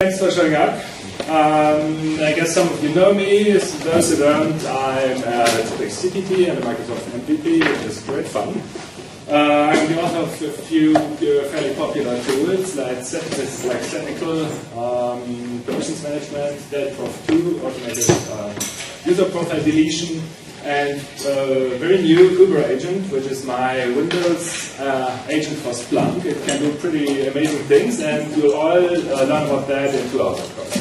thanks for showing up. I guess some of you know me. Those who don't, I'm at CTT and a Microsoft MVP, which is great fun. I'm the author of a few fairly popular tools like technical permissions management, Delprof2, automated user profile deletion, and a very new Uber agent, which is my Windows agent for Splunk. It can do pretty amazing things, and you'll all learn about that in 2 hours, of course.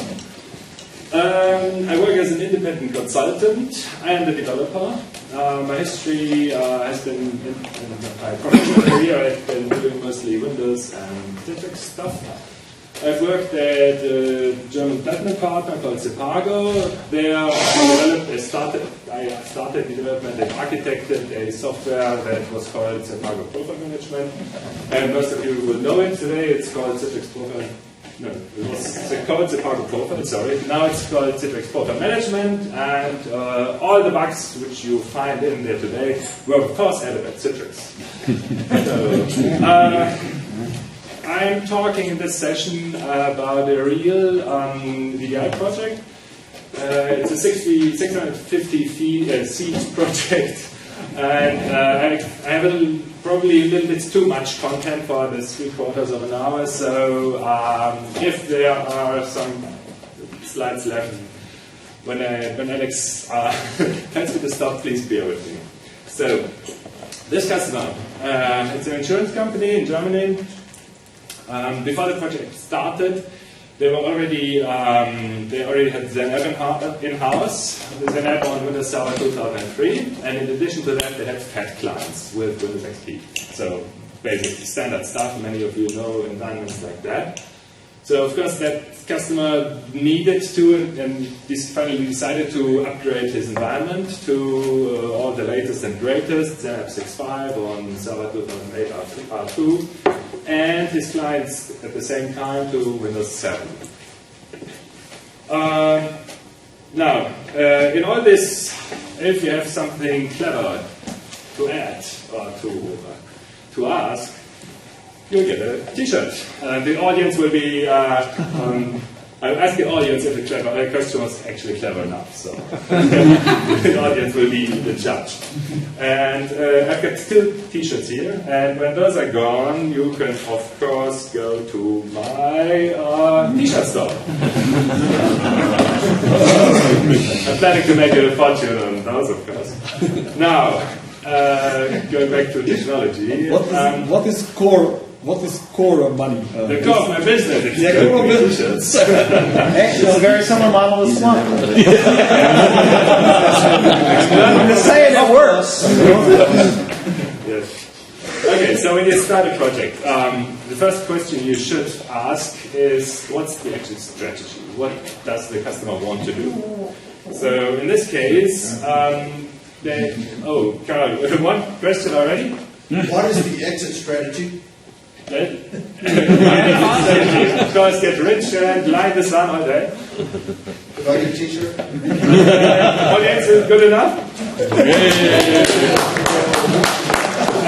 I work as an independent consultant and a developer. My history has been, in my professional career, I've been doing mostly Windows and Citrix stuff. I've worked at a German platinum partner called Sepago. There I started development and architected a software that was called Sepago Profile Management. And most of you will know it today. It's called Citrix Profile. No, it was called Sepago Profile, sorry. Now it's called Citrix Profile Management, and all the bugs which you find in there today were, of course, added at Citrix. I'm talking in this session about a real VDI project. It's a 650 seat project, and I have probably a little bit too much content for this 3/4 of an hour, so if there are some slides left when Alex tells me to stop, please bear with me. So, this customer, it's an insurance company in Germany. Before the project started, they already had ZenApp in-house. The ZenApp on Windows Server 2003, and in addition to that, they had FAT clients with Windows XP. So basic standard stuff, many of you know environments like that. So of course, that customer needed to, and finally decided to upgrade his environment to all the latest and greatest, ZenApp 6.5 on Server 2008 R2. And his clients at the same time to Windows 7. Now, in all this, if you have something clever to add or to ask, you'll get a T-shirt. The audience will be. I'll ask the audience if the question was actually clever enough. So the audience will be the judge. And I've got 2 T-shirts here. And when those are gone, you can of course go to my T-shirt store. I'm planning to make a fortune on those, of course. Now, going back to technology. What is core? What is core of money? The core of my business is core of business. It's a very similar model as Splunk. I'm just saying it works. Yes. Okay, so when you start a project, the first question you should ask is, what's the actual strategy? What does the customer want to do? So in this case, Carl, one question already? What is the exit strategy? Of course, get rich and lie the sun all day. Could I get a T-shirt? Audience is good enough?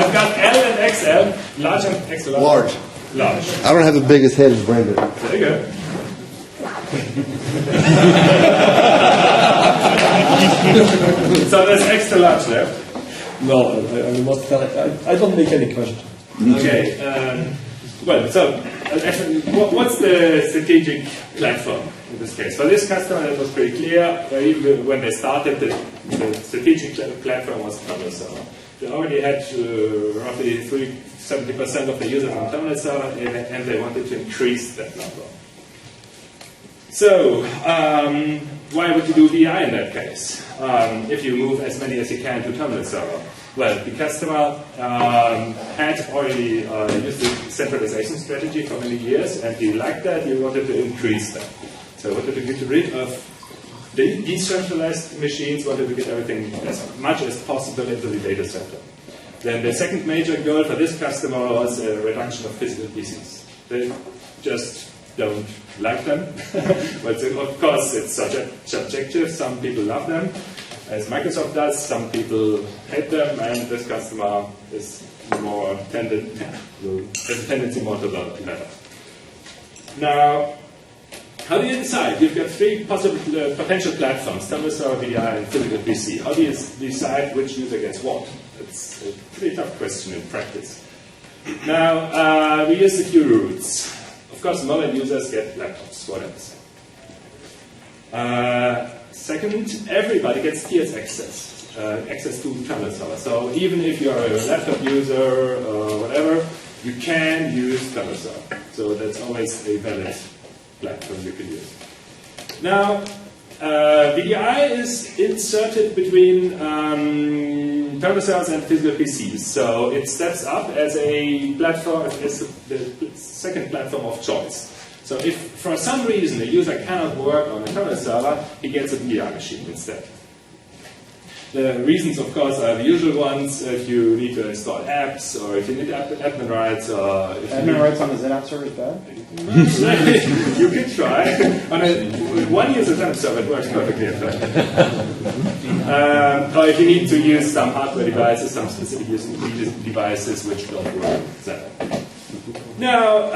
I've got L and XL, large and extra large. Large. I don't have the biggest head as Brandon. There you go. So there's extra large left. No, I must tell it. I don't make any question. Okay. What's the strategic platform in this case? For this customer, it was pretty clear. Even when they started, the strategic platform was Terminal Server. They already had roughly 70% of the users on Terminal Server, and they wanted to increase that number. So, why would you do VDI in that case? If you move as many as you can to Terminal Server? Well, the customer had already used the centralization strategy for many years, and he liked that. He wanted to increase that. So he wanted to get rid of the decentralized machines, wanted to get everything as much as possible into the data center. Then the second major goal for this customer was a reduction of physical PCs. They just don't like them. But of course, it's subjective. Some people love them, as Microsoft does. Some people hate them, and this customer is more has a tendency more to love it better. Now, how do you decide? You've got three possible potential platforms, Terminal Server, VDI, and physical PC. How do you decide which user gets what? It's a pretty tough question in practice. Now, we use a few rules. Of course, modern users get laptops, what else? Second, everybody gets TS access, access to Terminal Server. So even if you are a laptop user or whatever, you can use Terminal Server. So that's always a valid platform you can use. Now, VDI is inserted between terminal servers and physical PCs. So it steps up as a platform, as the second platform of choice. So if for some reason a user cannot work on a terminal server, he gets a VDI machine instead. The reasons, of course, are the usual ones. If you need to install apps, or if you need admin rights, or if admin rights on the ZApp server is bad? you can try. On a one-user terminal server, it works perfectly in fact. Or if you need to use some hardware devices, some specific devices which don't work. Now,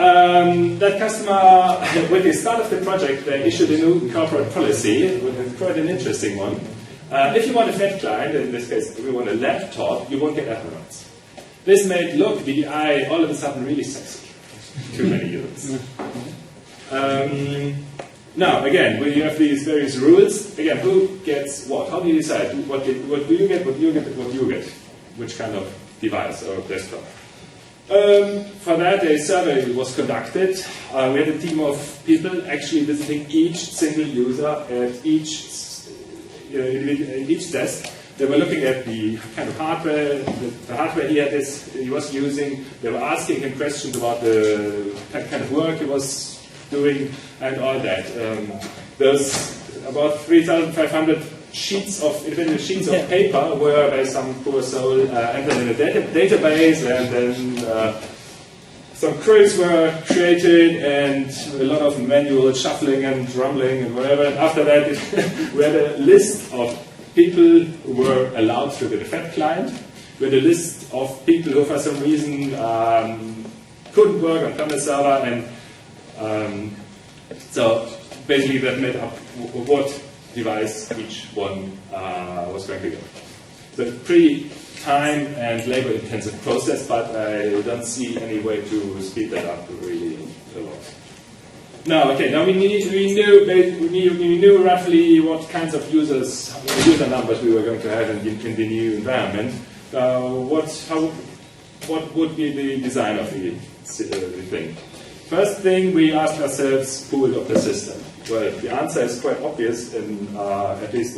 that customer, with the start of the project, they issued a new corporate policy, with quite an interesting one. If you want a fat client, in this case, if you want a laptop, you won't get admin rights. This made look VDI all of a sudden really sexy. Too many users. Now, again, when you have these various rules, again, who gets what? How do you decide? What do you get, what you get, what you get? Which kind of device or desktop? For that, a survey was conducted. We had a team of people actually visiting each single user at each desk. They were looking at the kind of hardware, the hardware he was using. They were asking him questions about the kind of work he was doing and all that. There's about 3,500 individual sheets of paper were by some poor soul entered in a database, and then some queries were created, and a lot of manual shuffling and rumbling and whatever. And after that, we had a list of people who were allowed through the fat client. We had a list of people who, for some reason, couldn't work on terminal server, and so basically that made up what device each one was going to go. So pretty time and labor intensive process, but I don't see any way to speed that up really a lot. Now, okay, now we knew roughly what kinds of user numbers we were going to have in the new environment. What would be the design of the thing? First thing, we asked ourselves, who will operate the system? Well, the answer is quite obvious, in at least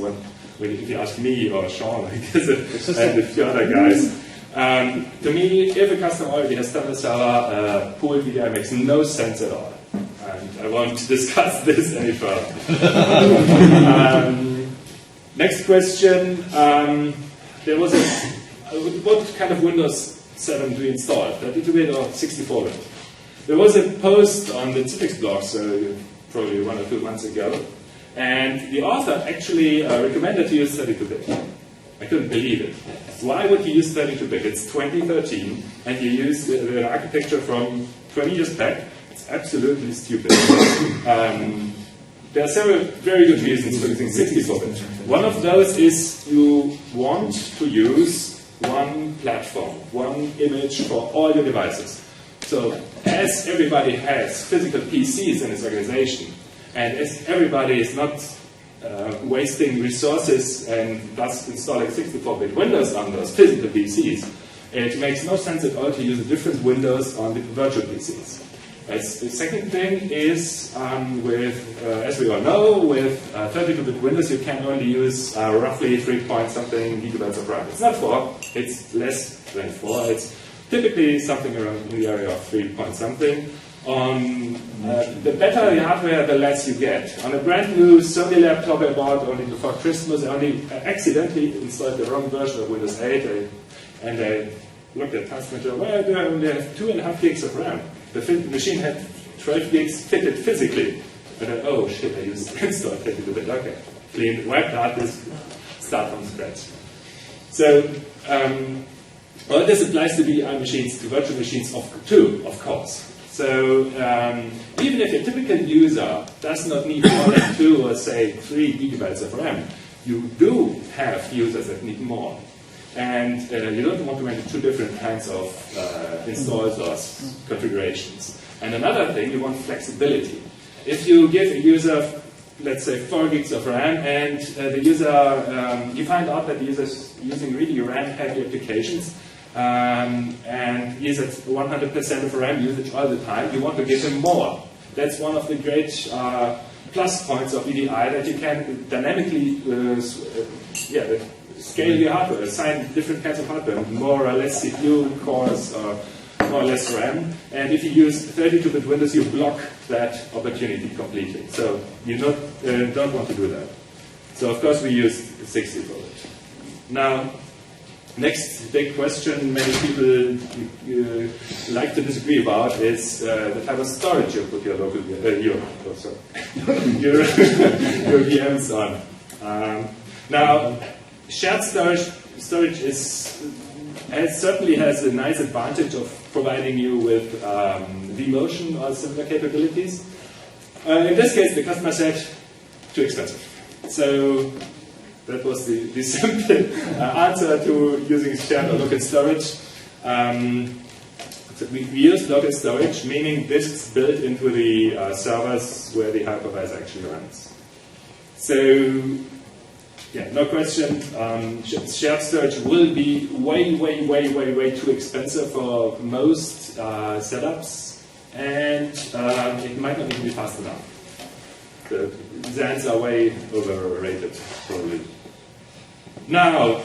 if you ask me or Sean, I guess, and a few other guys. To me, if a customer already has terminal server, pool VDI makes no sense at all. And I won't discuss this any further. Next question. There was what kind of Windows 7 do we install? 32-bit or 64-bit? There was a post on the Citrix blog, so probably 1 or 2 months ago, and the author actually recommended to use 32-bit. I couldn't believe it. Why would you use 32-bit? It's 2013, and you use the architecture from 20 years back. It's absolutely stupid. There are several very good reasons for using 64-bit. One of those is you want to use one platform, one image for all your devices. So as everybody has physical PCs in its organization, and as everybody is not wasting resources and thus installing 64-bit Windows on those physical PCs, it makes no sense at all to use a different Windows on the virtual PCs. The second thing is, as we all know, with 32-bit Windows you can only use roughly 3-point-something gigabytes of RAM. It's not 4, it's less than 4. It's typically something around in the area of 3-point-something. The better the hardware, the less you get. On a brand new Sony laptop I bought only before Christmas, I only accidentally installed the wrong version of Windows 8, and I looked at Task Manager, well, I only have 2.5 gigs of RAM. The machine had 12 gigs fitted physically. And I, oh shit, I used install 32-bit. Okay, clean, wipe the hard disk, start from scratch. So, all this applies to VDI machines, to virtual machines too, of course. So even if a typical user does not need more than 2 or say 3 gigabytes of RAM, you do have users that need more. And you don't want to make 2 different kinds of installs or configurations. And another thing, you want flexibility. If you give a user, let's say, 4 gigs of RAM, and the user, you find out that the user is using really RAM-heavy applications, and he's at 100% of RAM usage all the time, you want to give him more. That's one of the great plus points of VDI, that you can dynamically scale your hardware, assign different kinds of hardware, more or less CPU cores, or more or less RAM. And if you use 32-bit Windows, you block that opportunity completely. So you don't want to do that. So of course we use 60 for it. Now, next big question many people like to disagree about is the type of storage you put your local your VMs on. Now, shared storage certainly has a nice advantage of providing you with vMotion or similar capabilities. In this case, the customer said, too expensive. So that was the simple answer to using shared or local storage. So we use local storage, meaning disks built into the servers where the hypervisor actually runs. So, yeah, no question. Shared storage will be way too expensive for most setups, and it might not even be fast enough. The Xans are way overrated, probably. Now,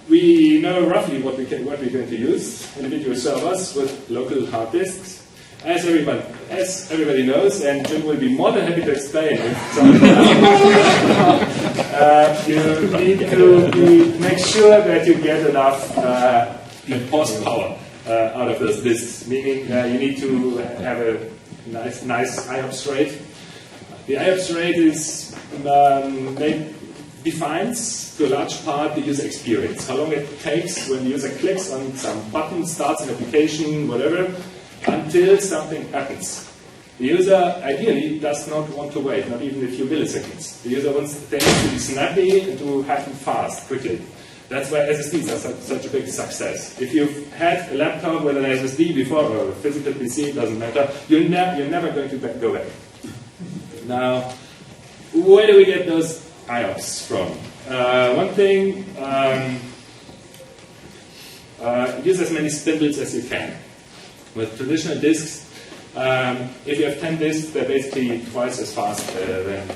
we know roughly what we're going to use: individual servers with local hard disks. As everybody knows, and Jim will be more than happy to explain it. You need to make sure that you get enough horsepower out of those disks. Meaning, you need to have a nice IOPS rate. The IOPS rate defines to a large part the user experience. How long it takes when the user clicks on some button, starts an application, whatever, until something happens. The user ideally does not want to wait, not even a few milliseconds. The user wants things to be snappy and to happen fast, quickly. That's why SSDs are such a big success. If you've had a laptop with an SSD before, or a physical PC, it doesn't matter, you're never going to go back. Now, where do we get those IOPS from? One thing, use as many spindles as you can. With traditional disks, if you have 10 disks, they're basically twice as fast than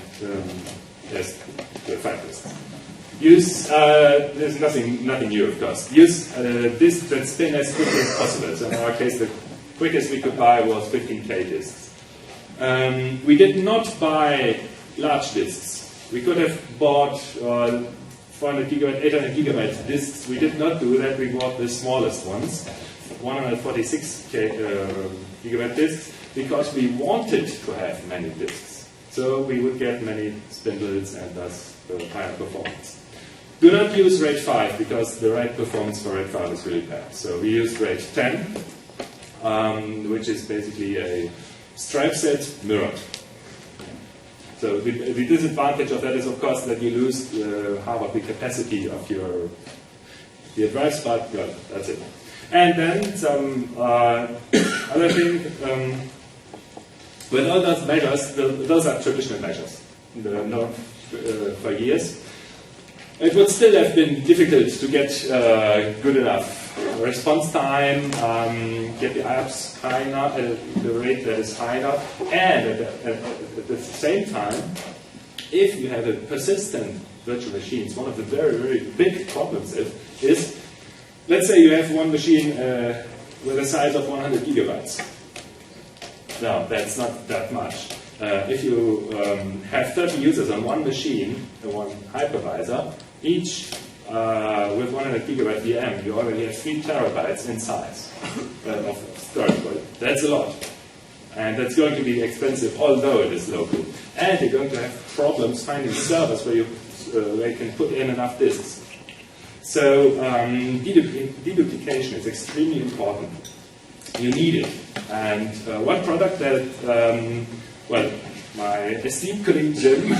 the 5 disks. There's nothing new, of course. Use disks that spin as quickly as possible. So in our case, the quickest we could buy was 15K disks. We did not buy large disks. We could have bought 400 gigabyte, 800 gigabyte disks. We did not do that. We bought the smallest ones, 146 gigabyte disks, because we wanted to have many disks. So we would get many spindles and thus higher performance. Do not use RAID 5 because the RAID performance for RAID 5 is really bad. So we used RAID 10, which is basically a stripe set mirrored. So the disadvantage of that is, of course, that you lose half of the capacity of your drives, but well, that's it. And then some other thing, with all those measures, those are traditional measures, known for years. It would still have been difficult to get good enough response time, get the IOPS high enough, the rate that is high enough, and at the same time, if you have a persistent virtual machines, one of the very big problems is, let's say you have one machine with a size of 100 gigabytes. No, that's not that much. If you have 30 users on one machine, one hypervisor, each with 100 gigabyte VM, you already have 3 terabytes in size of storage. That's a lot. And that's going to be expensive, although it is local. And you're going to have problems finding servers where you can put in enough disks. So deduplication is extremely important. you need it. And one product that, well, my esteemed colleague Jim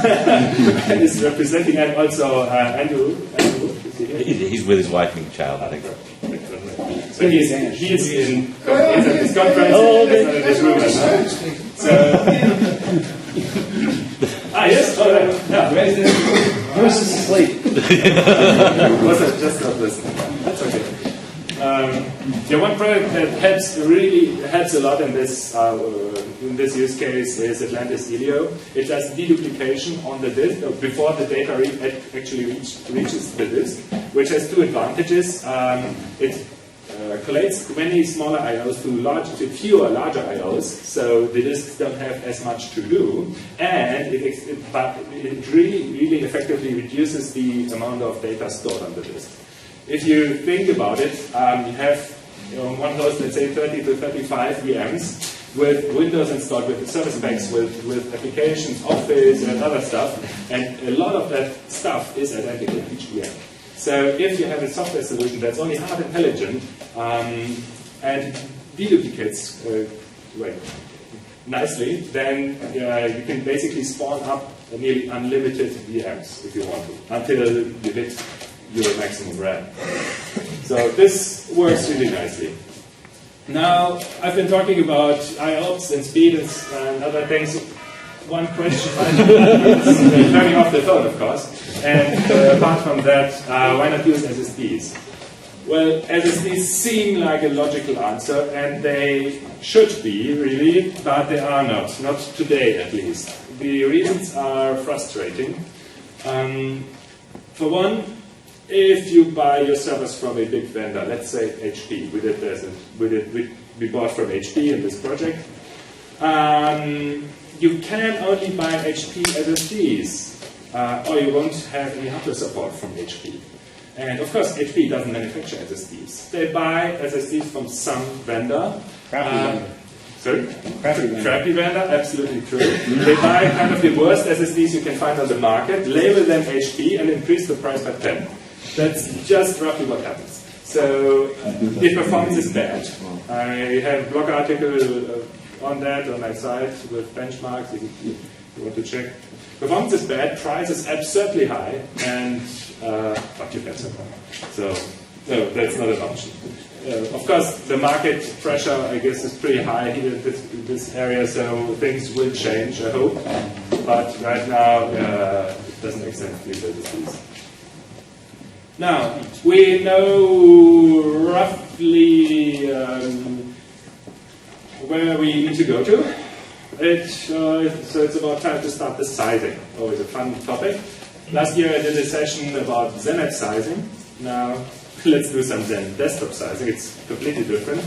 is representing, and also Andrew. He's with his wife and child, I think. So he's at this conference. Oh, okay. In this room right now. So, yes. Oh, yeah. Where's the slate? Was it just not listening? That's okay. One product that really helps a lot in this use case is Atlantis Elio. It does deduplication on the disk before the data actually reaches the disk, which has two advantages. It collates many smaller IOs to fewer larger IOs, so the disks don't have as much to do, and it really effectively reduces the amount of data stored on the disk. If you think about it, you have one host, let's say 30 to 35 VMs with Windows installed, with service packs, with applications, Office, and other stuff, and a lot of that stuff is identical in each VM. So if you have a software solution that's only half intelligent and deduplicates nicely, then you can basically spawn up nearly unlimited VMs if you want to, until you hit your maximum RAM. So this works really nicely. Now, I've been talking about IOPS and speed and other things. One question is turning off the phone, of course. And apart from that, why not use SSDs? Well, SSDs seem like a logical answer, and they should be, really, but they are not today at least. The reasons are frustrating. For one, if you buy your servers from a big vendor, let's say HP, we bought from HP in this project, you can only buy HP SSDs, or you won't have any hardware support from HP. And of course, HP doesn't manufacture SSDs. They buy SSDs from some vendor. Sorry? Crappy vendor, absolutely true. They buy kind of the worst SSDs you can find on the market, label them HP, and increase the price by 10. That's just roughly what happens. So, if performance is bad, I have a blog article on that on my site with benchmarks, if you want to check. Performance is bad, price is absurdly high, and but you get support. So, no, that's not an option. Of course, the market pressure, I guess, is pretty high here in this area, so things will change, I hope. But right now, it doesn't make sense to use SSDs. Now, we know roughly where we need to go to. So it's about time to start the sizing. Always a fun topic. Last year I did a session about XenApp sizing. Now, let's do some Zen desktop sizing. It's completely different.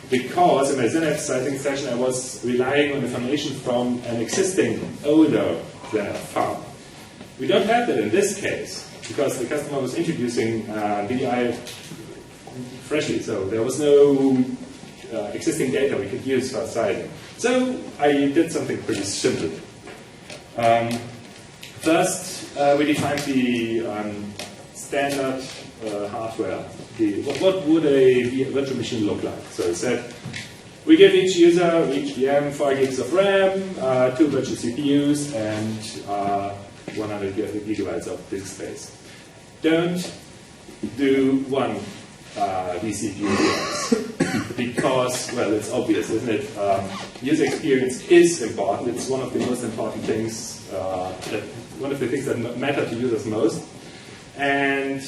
Because in my XenApp sizing session I was relying on information from an existing older XenApp farm. We don't have that in this case, because the customer was introducing VDI freshly, so there was no existing data we could use for sizing. So I did something pretty simple. First, we defined the standard hardware. What would a virtual machine look like? So I said, we give each user, each VM, 4 gigs of RAM, 2 virtual CPUs, and 100 gigabytes of disk space. Don't do one vCPU because, well, it's obvious, isn't it? User experience is important. It's one of the most important things, one of the things that matter to users most. And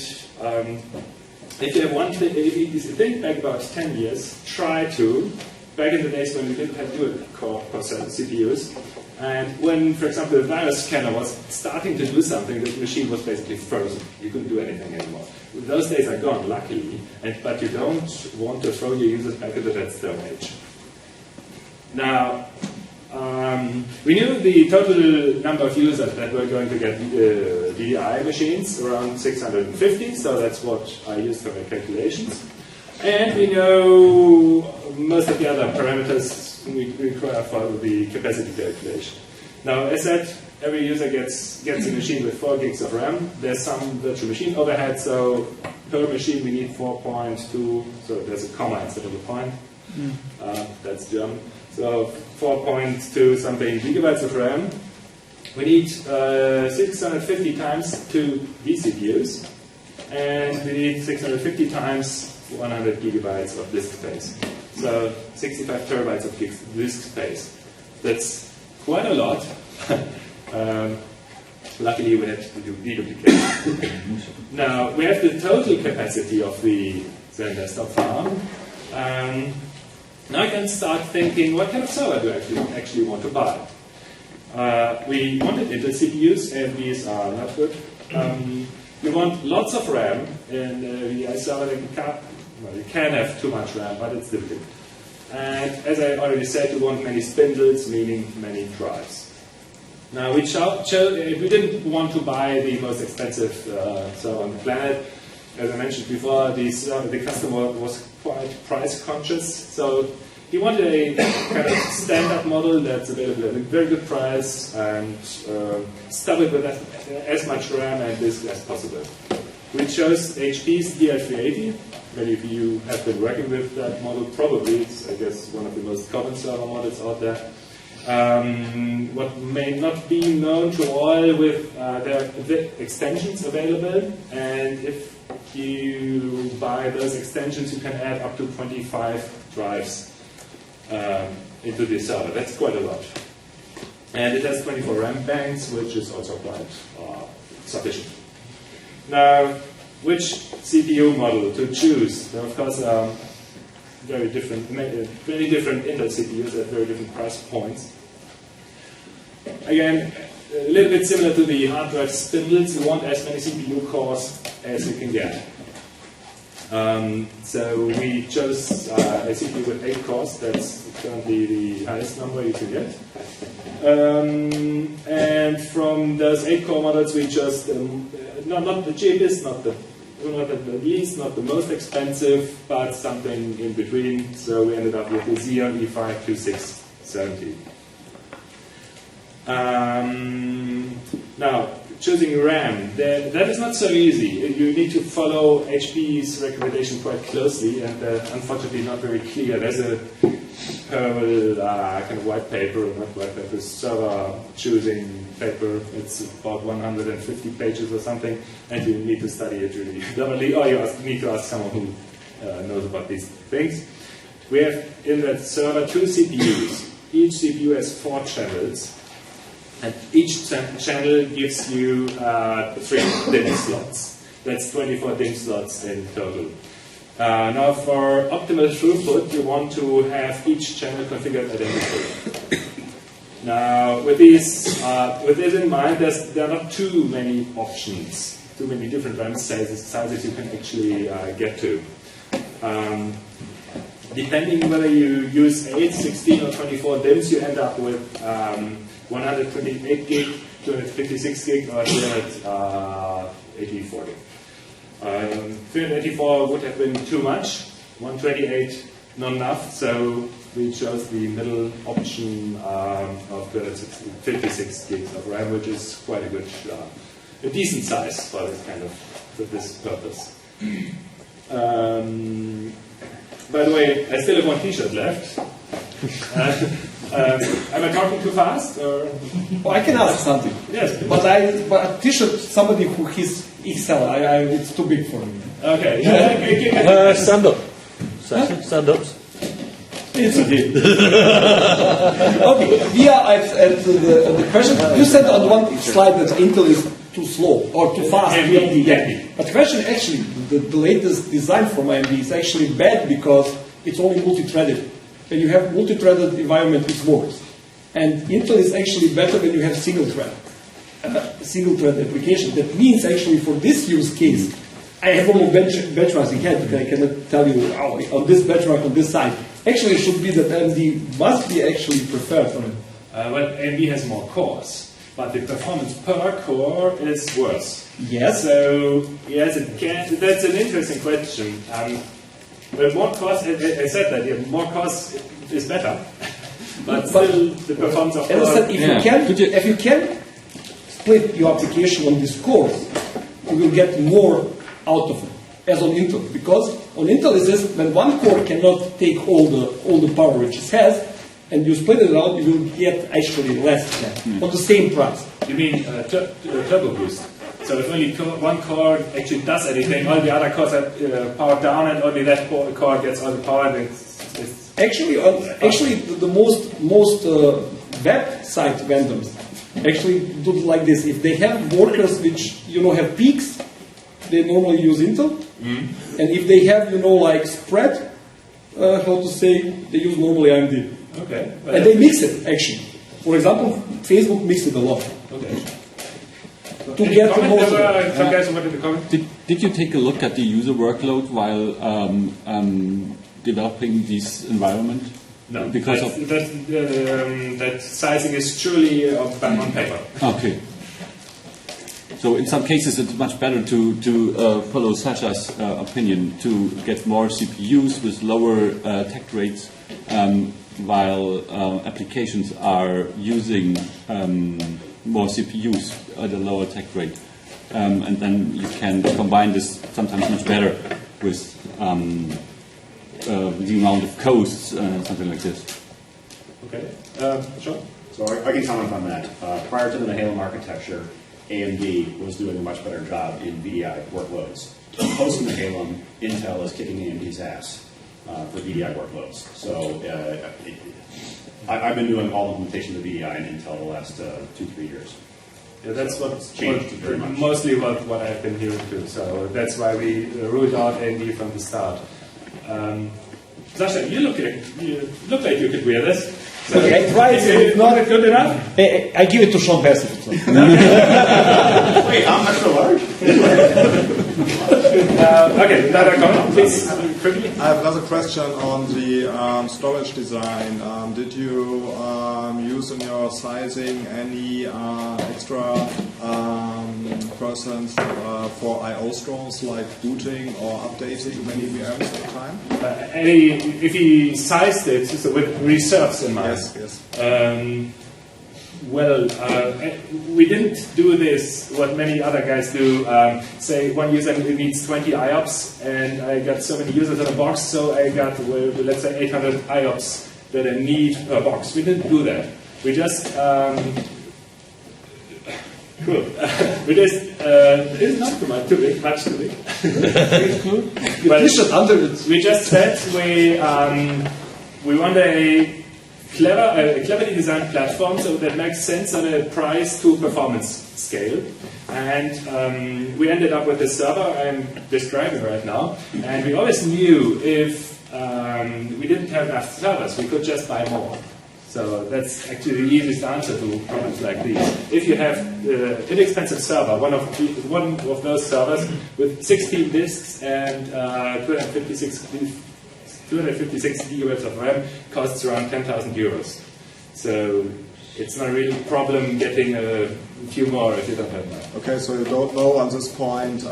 if you have one thing, if you think back about 10 years, try to, back in the days when we didn't have dual-core CPUs, and when, for example, the virus scanner was starting to do something, the machine was basically frozen. You couldn't do anything anymore. Those days are gone, luckily, but you don't want to throw your users back into that stone age. Now, we knew the total number of users that were going to get VDI machines, around 650, so that's what I used for my calculations. And we know most of the other parameters we require for the capacity calculation. Now, as said, every user gets a machine with 4 gigs of RAM. There's some virtual machine overhead, so per machine we need 4.2, so there's a comma instead of a point. That's German. So 4.2 something gigabytes of RAM. We need 650 times 2 vCPUs, and we need 650 times 100 gigabytes of disk space. So 65 terabytes of disk space. That's quite a lot. Luckily, we had to do deduplication. Now, we have the total capacity of the Zen desktop farm. Now I can start thinking, what kind of server do I actually want to buy? We wanted Intel CPUs, AMDs are not good. We want lots of RAM in the VDI server. You can have too much RAM, but it's difficult. And as I already said, we want many spindles, meaning many drives. Now, we didn't want to buy the most expensive server on the planet. As I mentioned before, the customer was quite price conscious, so he wanted a kind of standard model that's available at a very good price and stuff it with as much RAM and disk as possible. We chose HP's DL380. Many of you have been working with that model, probably. It's, I guess, one of the most common server models out there. What may not be known to all with the extensions available, and if you buy those extensions, you can add up to 25 drives into the server. That's quite a lot. And it has 24 RAM banks, which is also quite sufficient. Now, which CPU model to choose? Now, of course, many different Intel CPUs at very different price points. Again, a little bit similar to the hard drive spindles, you want as many CPU cores as you can get. So we chose a CPU with 8 cores. That's currently the highest number you can get. And from those 8 core models, we chose not the cheapest, not the least, not the most expensive, but something in between. So we ended up with the Xeon E5 2670. Now, choosing RAM, that is not so easy. You need to follow HP's recommendation quite closely, and unfortunately not very clear. There's a parallel kind of white paper, not white paper, server choosing paper. It's about 150 pages or something, and you need to study it really thoroughly, or you need to ask someone who knows about these things. We have in that server 2 CPUs. Each CPU has 4 channels. And each channel gives you 3 DIMM slots. That's 24 DIMM slots in total. Now, for optimal throughput, you want to have each channel configured identically. Now, with this in mind, there are not too many options, too many different RAM sizes you can actually get to. Depending whether you use 8, 16, or 24 DIMMs, you end up with 128 gig, 256 gig, or 384 gig. 384 would have been too much, 128 not enough, so we chose the middle option of 56 gigs of RAM, which is quite a decent size for this purpose. By the way, I still have one T-shirt left. Am I talking too fast? Or? Oh, I can ask something. Yes. But a T-shirt, somebody who is XL, it's too big for me. Okay. Stand up. Stand ups. It's okay. Okay. We are at the question. You said on one slide that Intel is too slow or too fast. Yeah. But the question actually, the latest design from AMD is actually bad because it's only multi-threaded. When you have multi-threaded environment, it works. And Intel is actually better when you have single-thread application. That means actually for this use case, I have almost benchmarks in head, but I cannot tell you on this benchmark on this side. Actually, it should be that AMD must be actually preferred for it. Well, AMD has more cores, but the performance per core is worse. Yes. So yes, it can. That's an interesting question. But more cores, I said that more cores is better, but still the performance of as I said, if you can split your application on these cores, you will get more out of it, as on Intel, because On Intel is this, when one core cannot take all the power which it has, and you split it out, you will get actually less than on the same price. You mean turbo boost? So if only one core actually does anything, all the other cores are powered down, and only that core gets all the power. It's Actually, the most website vendors actually do it like this. If they have workers which have peaks, they normally use Intel, and if they have like spread, how to say, they use normally AMD. okay. And they mix it actually. For example, Facebook mixed it a lot. Okay. To get the most. Some guys who wanted to comment. Did you take a look at the user workload while developing this environment? No, because that sizing is truly on paper. Okay. So in some cases, it's much better to follow Sasha's opinion to get more CPUs with lower takt rates, while applications are using more CPUs at a lower takt rate, and then you can combine this sometimes much better with the amount of costs, something like this. Okay, Sean? So I can comment on that. Prior to the Nehalem architecture, AMD was doing a much better job in VDI workloads. Post Nehalem, Intel is kicking AMD's ass for VDI workloads. So I've been doing all implementation of VDI in Intel the last 2-3 years. Yeah, that's what's changed very much. Mostly what I've been hearing too. So that's why we ruled out AMD from the start. Sasha, you look like you could wear this. So Okay, I tried. Is it not good enough? I give it to Sean Passive. Wait, I'm extra large? Okay, another comment, please, quickly. I have another question on the storage design. Did you use in your sizing any extra percents for I/O storms like booting or updating many VMs at a time? If he sized it so with reserves in mind. Yes. Well, we didn't do this, what many other guys do. Say one user needs 20 IOPS, and I got so many users in a box, so I got, let's say, 800 IOPS that I need a box. We didn't do that. We just... cool. We just... it's not too big, much too big. But we just said we want a cleverly designed platform so that makes sense on a price to performance scale. And we ended up with the server I'm describing right now. And we always knew if we didn't have enough servers, we could just buy more. So that's actually the easiest answer to problems like these. If you have inexpensive server, one of those servers with 16 disks and 256 gigabytes of RAM costs around 10,000 euros. So it's not really a problem getting a few more if you don't have enough. Okay, so you don't know on this point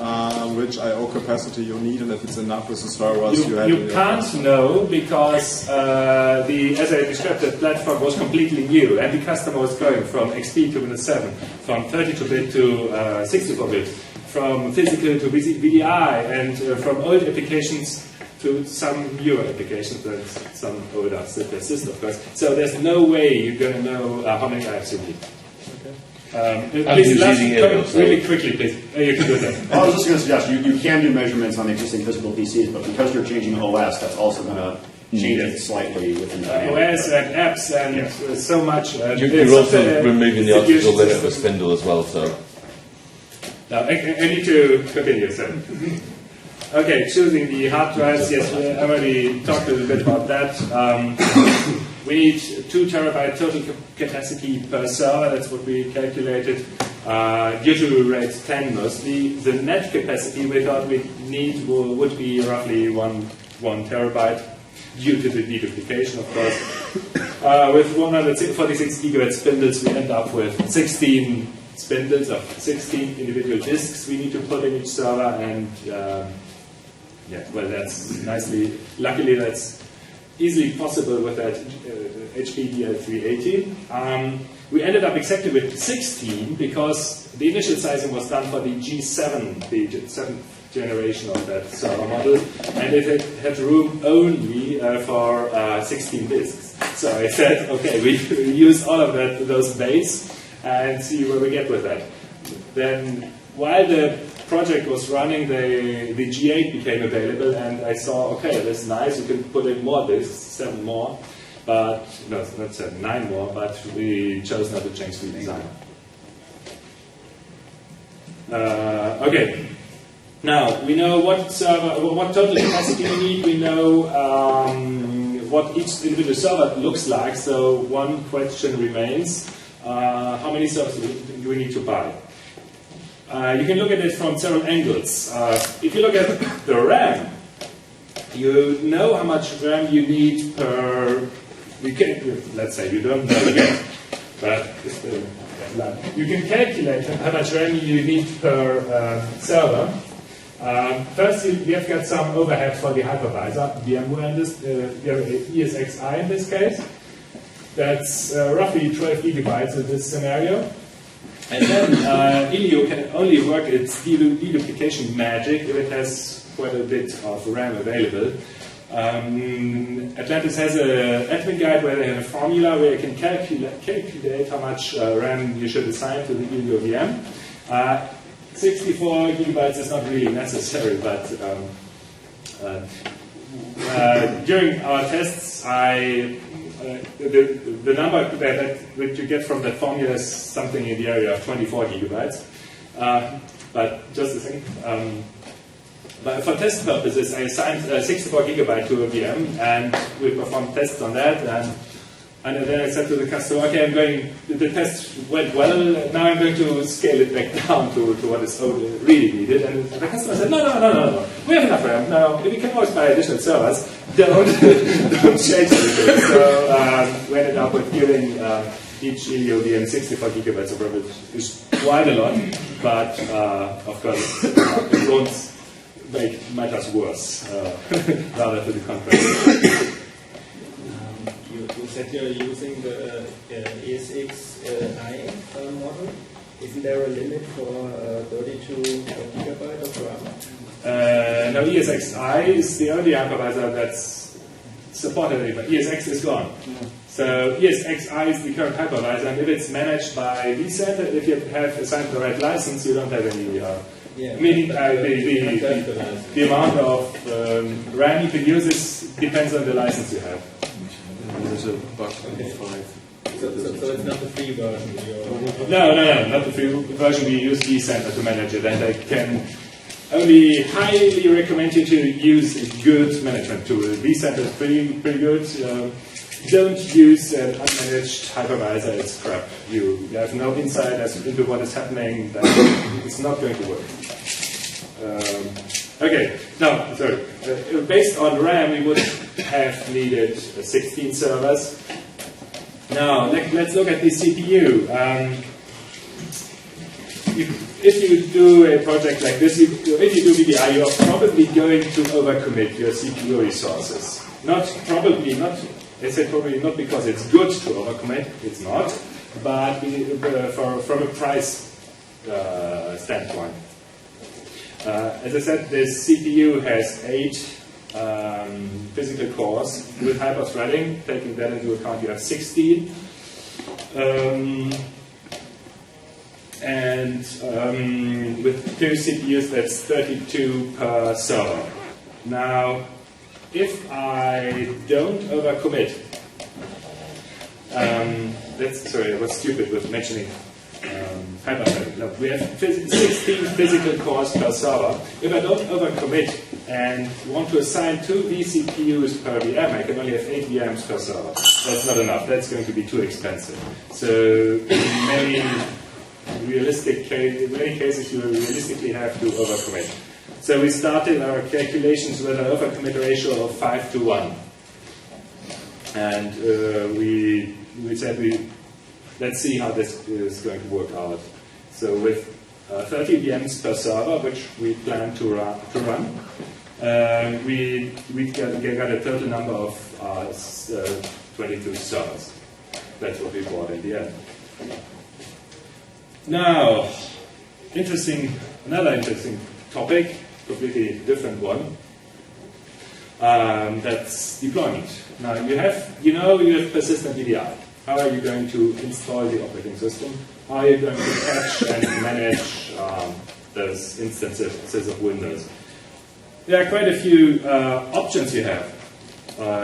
which I/O capacity you need and if it's enough with the servers you have. You can't know because as I described, the platform was completely new and the customer was going from XP to Windows 7, from 32-bit to 64-bit, from physical to VDI, and from old applications to some newer applications and some older that persist, of course. So there's no way you're going to know how many IOPS you need. Please, last comment really quickly, please. You can do that. I was just going to suggest, you can do measurements on the existing physical PCs, but because you're changing OS, that's also going to change it slightly within the OS and apps and so much. You're also removing the optical limit of the spindle as well, so... Now, I need to continue, so. Okay, choosing the hard drives, yes, I already talked a little bit about that. We need 2 terabyte total capacity per server, that's what we calculated. Usually rate 10 mostly. The net capacity we thought we'd need would be roughly 1 terabyte, due to the deduplication, of course. With 146 gigabyte spindles, we end up with 16 spindles of 16 individual disks we need to put in each server, and that's luckily that's easily possible with that HP DL380. We ended up exactly with 16 because the initial sizing was done for the G7, the generation of that server model, and it had room only for 16 disks. So I said, okay, we use all of those bays and see where we get with that. Then, while the project was running, the G8 became available, and I saw, okay, that's nice, you can put in more disks, 7 more, but, no, not 7, 9 more, but we chose not to change the design. Okay. Now, we know what total capacity we need, we know what each individual server looks like, so one question remains, how many servers do we need to buy? You can look at it from several angles. If you look at the RAM, you know how much RAM you need per, let's say you don't know yet, but you can calculate how much RAM you need per server. First, we have got some overhead for the hypervisor, VMware in this, ESXi in this case. That's roughly 12 gigabytes in this scenario. And then Ilio can only work its deduplication magic if it has quite a bit of RAM available. Atlantis has an admin guide where they have a formula where you can calculate how much RAM you should assign to the Ilio VM. 64 gigabytes is not really necessary, but during our tests, the number that you get from that formula is something in the area of 24 gigabytes. But just a second. But for test purposes, I assigned 64 gigabyte to a VM, and we performed tests on that. And then I said to the customer, okay, the test went well, now I'm going to scale it back down to what is really needed. And the customer said, no, we have enough RAM. No, we can always buy additional servers. Don't change anything. So we ended up with giving each Ilio VM 64 gigabytes of RAM, which is quite a lot, but of course it won't make matters worse, rather to the contrary. You said you're using the ESXi model. Isn't there a limit for 32 gigabyte of RAM? No, ESXi is the only hypervisor that's supported anymore. ESX is gone. So ESXi is the current hypervisor, and if it's managed by vCenter, if you have assigned the right license, you don't have any. Meaning the amount of RAM you can use depends on the license you have. There's a bug in 5. So it's not the free version? No, not the free version. We use vCenter to manage it, and I can only highly recommend you to use a good management tool. vCenter is pretty good. Don't use an unmanaged hypervisor, it's crap. You have no insight as into what is happening, it's not going to work. Okay, now, sorry. Based on RAM, we would have needed 16 servers. Now, let's look at the CPU. If you do a project like this, if you do VDI, you're probably going to overcommit your CPU resources. I say probably not because it's good to overcommit, it's not, but from a price standpoint. As I said, this CPU has 8 physical cores with hyper-threading. Taking that into account, you have 16. And with 2 CPUs, that's 32 per server. Now, if I don't overcommit, sorry, I was stupid with mentioning hyper-threading. No, we have 16 physical cores per server. If I don't overcommit and want to assign 2 vCPUs per VM, I can only have 8 VMs per server. That's not enough. That's going to be too expensive. So in many cases, you realistically have to overcommit. So we started our calculations with an overcommit ratio of 5 to 1. And we said let's see how this is going to work out. So with 30 VMs per server, which we plan to run, we got a total number of 22 servers. That's what we bought in the end. Now, another interesting topic. completely different one. That's deployment. Now you have persistent VDI. How are you going to install the operating system? How are you going to catch and manage those instances of Windows? There are quite a few options you have.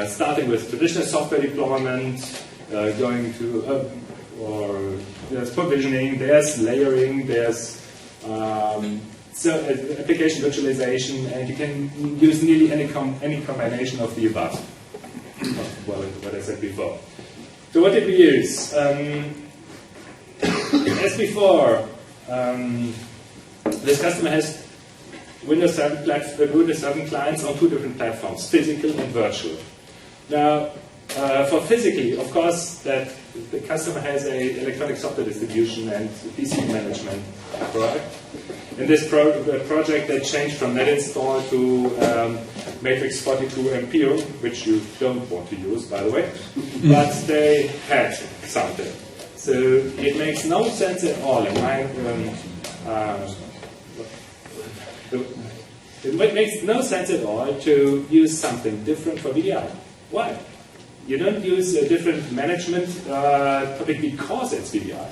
Starting with traditional software deployment, going to or there's provisioning, there's layering, there's application virtualization, and you can use nearly any combination of the above. Well, what I said before. So what did we use? As before, this customer has Windows 7 clients on 2 different platforms, physical and virtual. Now, for physically, of course, that the customer has a electronic software distribution and PC management product. In this project, they changed from NetInstall to Matrix 42 Ampere, which you don't want to use, by the way, but they had something. So it makes no sense at all in my it makes no sense at all to use something different for VDI. Why? You don't use a different management topic because it's VDI.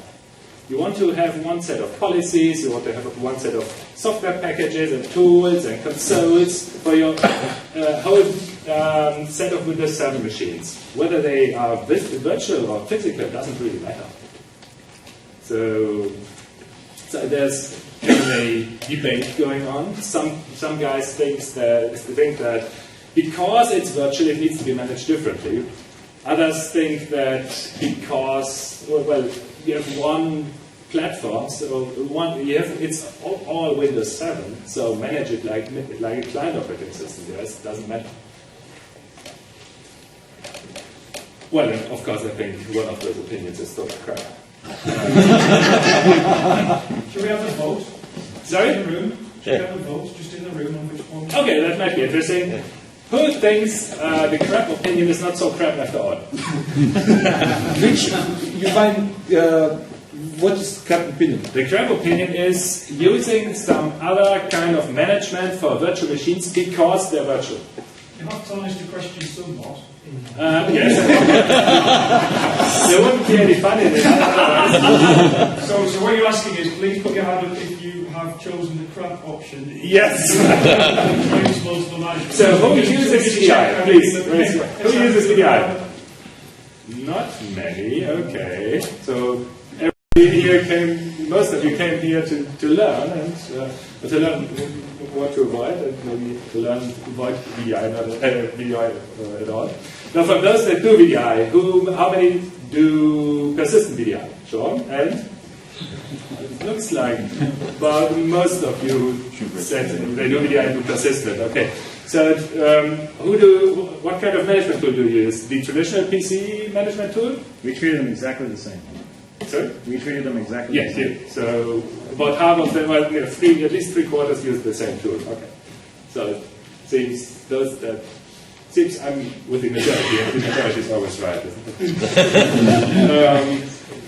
You want to have one set of policies, you want to have one set of software packages and tools and consoles for your whole set of Windows 7 machines. Whether they are virtual or physical doesn't really matter. So there's a debate going on. Some guys think that because it's virtual, it needs to be managed differently. Others think that because, well, you have one platform, so it's all Windows 7, so manage it like a client operating system. Yes, it doesn't matter. Well, and of course, I think one of those opinions is total crap. Should we have a vote? Sorry? In the room? Should we have a vote just in the room on which one? Okay, that might be interesting. Who thinks the crap opinion is not so crap after all? Which you find, what is crap opinion? The crap opinion is using some other kind of management for virtual machines because they're virtual. You have to answer the question somewhat. Yes. There wouldn't be any fun in it. So what you're asking is, please put your hand up if you have chosen the crap option. Yes. So who uses VDI? Please. Who uses VDI? Not many. Okay. So most of you came here to learn and to learn what to avoid and maybe to learn to avoid VDI at all. Now, for those that do VDI, how many do persistent VDI? Sean? And? It looks like most of you said they do VDI and do persistent. Okay. So, what kind of management tool do you use? The traditional PC management tool? We treated them exactly the same. Sorry? We treated them exactly the same. Yes, so about half of them, well, at least 3/4 use the same tool. Okay. So it seems I'm with the majority, and the majority is always right, isn't it?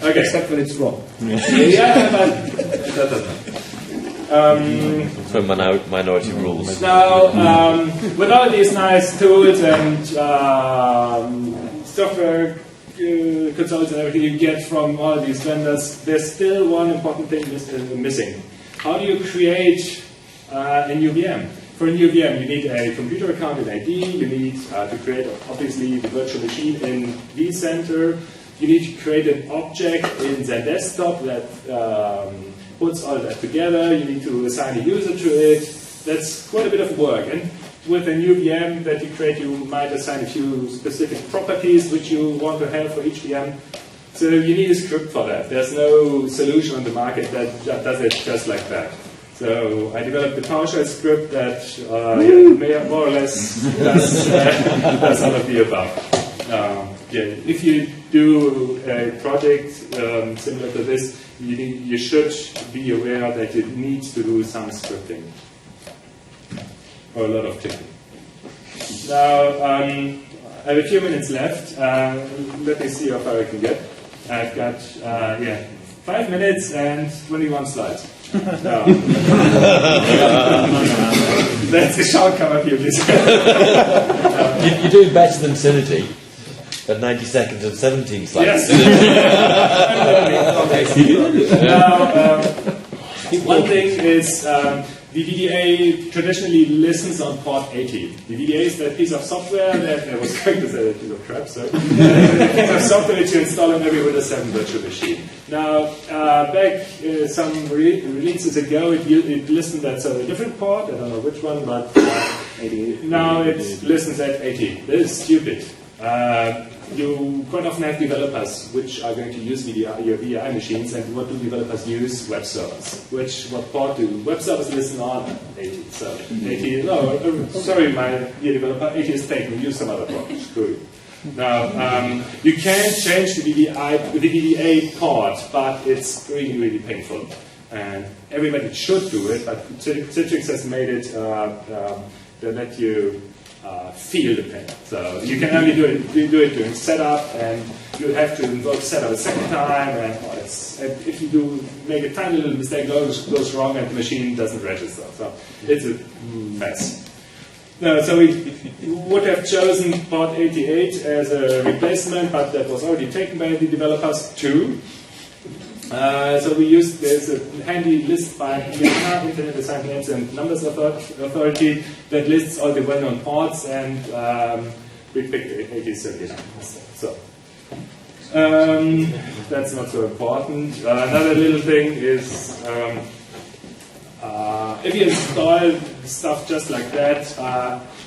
Okay. Except when it's wrong. Yeah, but that doesn't matter. So minority rules. Now, with all these nice tools and software consoles and everything you get from all these vendors, there's still one important thing missing. How do you create a new VM? For a new VM, you need a computer account in ID, you need to create, obviously, the virtual machine in vCenter, you need to create an object in Desktop that puts all that together, you need to assign a user to it. That's quite a bit of work. And with a new VM that you create, you might assign a few specific properties which you want to have for each VM. So you need a script for that. There's no solution on the market that does it just like that. So I developed a PowerShell script that more or less does all of the above. If you do a project similar to this, you should be aware that you need to do some scripting. Or a lot of clicking. Now, I have a few minutes left. Let me see how far I can get. I've got 5 minutes and 21 slides. That's the shout come up here, please. You're doing better than Synergy at 90 seconds and 17 slides. Yes. Now, one thing is the VDA traditionally listens on port 80. The VDA is that piece of software that I was going to say that piece of crap, sorry. The piece of software that you install on every Windows 7 virtual machine. Now, back some releases ago, it listened at a different port. I don't know which one, but 80. Now it listens at 80. That is stupid. You quite often have developers which are going to use your VDI machines, and what do developers use? Web servers. What port do web servers listen on? 80. So 80. No, sorry, my dear developer, 80 is taken. Use some other port. Screw you. Now you can change the VDA port, but it's really, really painful, and everybody should do it. But Citrix has made it that let you feel the pain. So you can only do it during setup, and you have to invoke setup a second time, and if you do make a tiny little mistake, goes wrong, and the machine doesn't register. So it's a mess. So we would have chosen port 88 as a replacement, but that was already taken by the developers too. So we used there's a handy list by Internet Assigned Names and Numbers Authority that lists all the well-known ports, and we picked 8079. So that's not so important. Another little thing is if you install stuff just like that,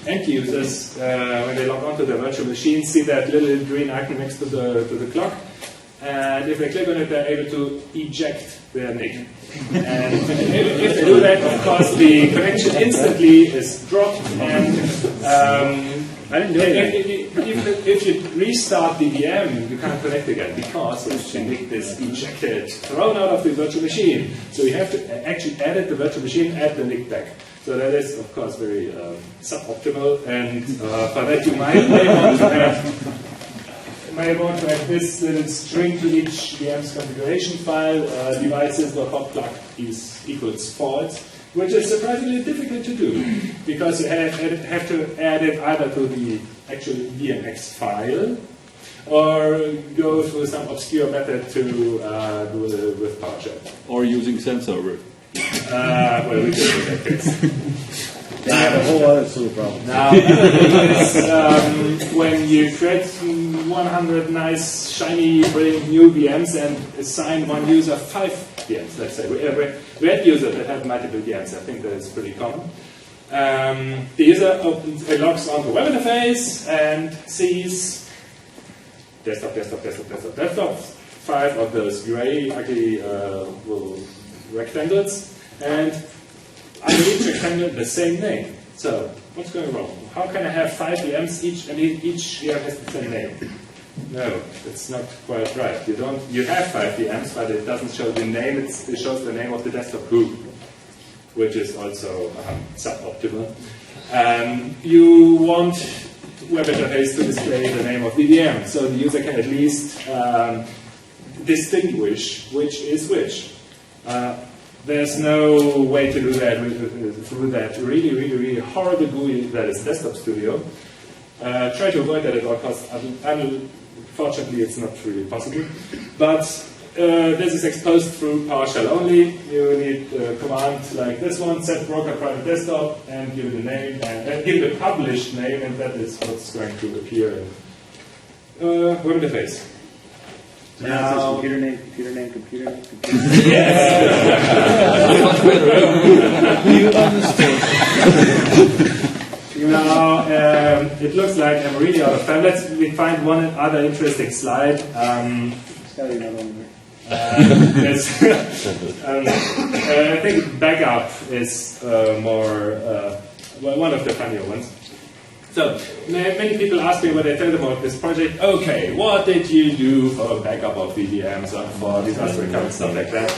end users when they log onto their virtual machine see that little green icon next to the clock. And if they click on it, they're able to eject their NIC. And if they do that, of course, the connection instantly is dropped. And I didn't do it. If you restart the VM, you can't connect again because the NIC is ejected, thrown out of the virtual machine. So you have to actually edit the virtual machine, add the NIC back. So that is, of course, very suboptimal. And for that, you might want to add this little string to each VM's configuration file, devices.hotplug equals false, which is surprisingly difficult to do, because you have to add it either to the actual VMX file, or go through some obscure method to do it with PowerShell. Or using SenServer. Well, we did it in that case. They have a whole other slew of problems. Now, another thing is when you create 100 nice, shiny, brilliant new VMs and assign one user 5 VMs, let's say. We had users that have multiple VMs. I think that is pretty common. The user logs on the web interface and sees desktop, 5 of those gray, ugly little rectangles, and under each rectangle the same name. So what's going wrong? How can I have 5 VMs each, and each VM has the same name? No, it's not quite right. You have 5 VMs, but it doesn't show the name. It shows the name of the desktop group, which is also suboptimal. You want web interface to display the name of the VM, so the user can at least distinguish which is which. There's no way to do that through that really horrible GUI that is Desktop Studio. Try to avoid that at all costs. Unfortunately, it's not really possible. But this is exposed through PowerShell only. You need a command like this one: set broker private desktop, and give it a name, and give it a published name, and that is what's going to appear in web interface. Now, computer name. You understand. Now, it looks like I'm really out of time. Let's find one other interesting slide. Yes. I think backup is one of the funnier ones. So, many people ask me when I tell them about this project, okay, what did you do for backup of VDMs or for disaster recovery and stuff like that?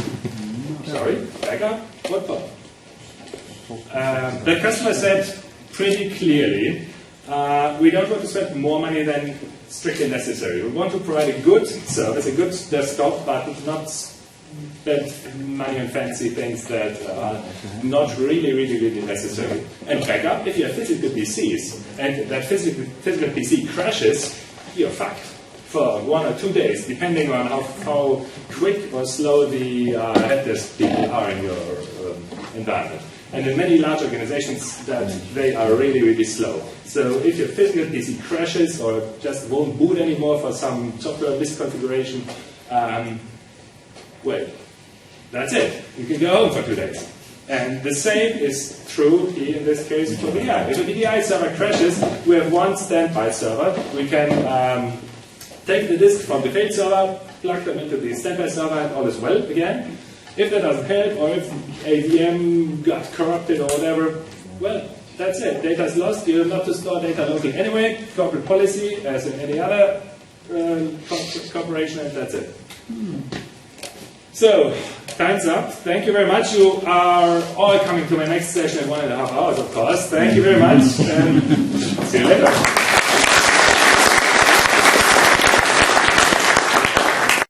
Sorry, backup? What for? The customer said pretty clearly, we don't want to spend more money than strictly necessary. We want to provide a good service, a good desktop, but not spend money on fancy things that are not really necessary. And backup, if you have physical PCs and that physical PC crashes, you're fucked for 1 or 2 days, depending on how quick or slow the head disk people are in your environment. And in many large organizations, that they are really slow. So if your physical PC crashes or just won't boot anymore for some software misconfiguration, well, that's it. You can go home for 2 days. And the same is true here in this case for VDI. If a VDI server crashes, we have one standby server. We can take the disk from the failed server, plug them into the standby server, and all is well again. If that doesn't help, or if a VM got corrupted or whatever, well, that's it. Data's lost. You're not to store data locally anyway. Corporate policy, as in any other corporation, and that's it. So, time's up. Thank you very much. You are all coming to my next session in 1.5 hours, of course. Thank you very much, and see you later.